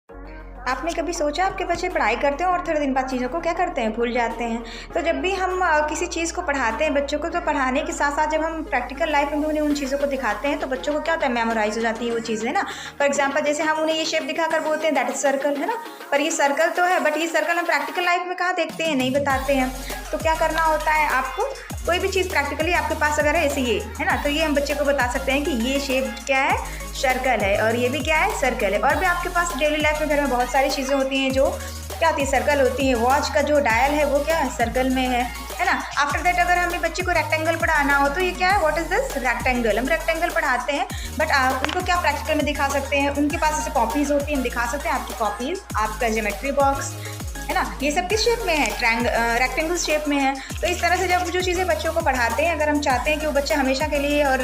आपने कभी सोचा आपके बच्चे पढ़ाई करते हैं और थोड़े दिन बाद चीज़ों को क्या करते हैं, भूल जाते हैं। तो जब भी हम किसी चीज़ को पढ़ाते हैं बच्चों को, तो पढ़ाने के साथ साथ जब हम प्रैक्टिकल लाइफ में भी उन्हें उन चीज़ों को दिखाते हैं तो बच्चों को क्या होता है, मेमोराइज हो जाती है वो चीज़ें ना। फॉर एग्जाम्पल जैसे हम उन्हें ये शेप दिखाकर बोलते हैं दैट इज सर्कल, है ना, पर ये सर्कल तो है, बट ये सर्कल हम प्रैक्टिकल लाइफ में कहाँ देखते हैं, नहीं बताते हैं। तो क्या करना होता है आपको, कोई भी चीज़ प्रैक्टिकली आपके पास अगर है, ऐसे ये है ना, तो ये हम बच्चे को बता सकते हैं कि ये शेप क्या है, सर्कल है, और ये भी क्या है, सर्कल है। और भी आपके पास डेली लाइफ में घर में बहुत सारी चीज़ें होती हैं जो क्या होती है, सर्कल होती है। वॉच का जो डायल है वो क्या है, सर्कल में है ना। आफ्टर दैट अगर हमें बच्चे को रेक्टेंगल पढ़ाना हो तो ये क्या है, व्हाट इज दिस, रेक्टेंगल। हम रेक्टेंगल पढ़ाते हैं, बट उनको क्या प्रैक्टिकल में दिखा सकते हैं, उनके पास ऐसे कॉपीज़ होती हैं, हम दिखा सकते हैं आपकी कॉपीज़, आपका ज्योमेट्री बॉक्स, है ना, ये सब किस शेप में है, रेक्टेंगल शेप में है। तो इस तरह से जब जो चीज़ें बच्चों को पढ़ाते हैं, अगर हम चाहते हैं कि वो बच्चे हमेशा के लिए और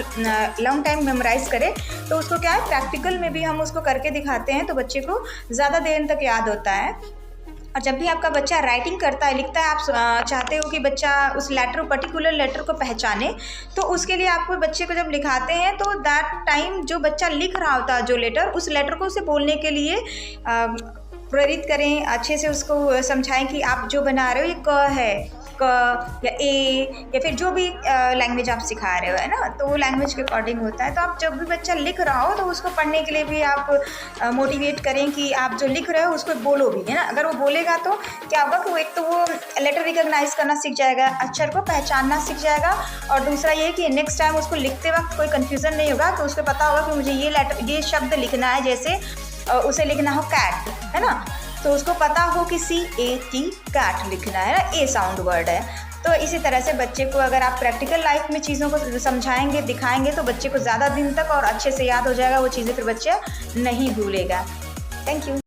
लॉन्ग टाइम मेमोराइज करे, तो उसको क्या है, प्रैक्टिकल में भी हम उसको करके दिखाते हैं तो बच्चे को ज़्यादा देर तक याद होता है। और जब भी आपका बच्चा राइटिंग करता है, लिखता है, आप चाहते हो कि बच्चा उस लेटर, पर्टिकुलर लेटर को पहचाने, तो उसके लिए आपको बच्चे को जब लिखाते हैं तो दैट टाइम जो बच्चा लिख रहा होता है जो लेटर, उस लेटर को उसे बोलने के लिए प्रेरित करें, अच्छे से उसको समझाएं कि आप जो बना रहे हो ये क है, क या ए, या फिर जो भी लैंग्वेज आप सिखा रहे हो, है ना, तो वो लैंग्वेज के अकॉर्डिंग होता है। तो आप जब भी बच्चा लिख रहा हो तो उसको पढ़ने के लिए भी आप मोटिवेट करें कि आप जो लिख रहे हो उसको बोलो भी, है ना। अगर वो बोलेगा तो क्या होगा कि वो एक तो वो लेटर रिकॉग्नाइज करना सीख जाएगा, अक्षर को पहचानना सीख जाएगा, और दूसरा ये कि नेक्स्ट टाइम उसको लिखते वक्त कोई कन्फ्यूज़न नहीं होगा, तो उसको पता होगा कि मुझे ये लेटर, ये शब्द लिखना है, जैसे उसे लिखना हो कैट, है ना, तो उसको पता हो कि CAT, कैट लिखना है ना, ए साउंड वर्ड है। तो इसी तरह से बच्चे को अगर आप प्रैक्टिकल लाइफ में चीज़ों को समझाएंगे, दिखाएंगे, तो बच्चे को ज़्यादा दिन तक और अच्छे से याद हो जाएगा वो चीज़ें, फिर बच्चा नहीं भूलेगा। Thank you.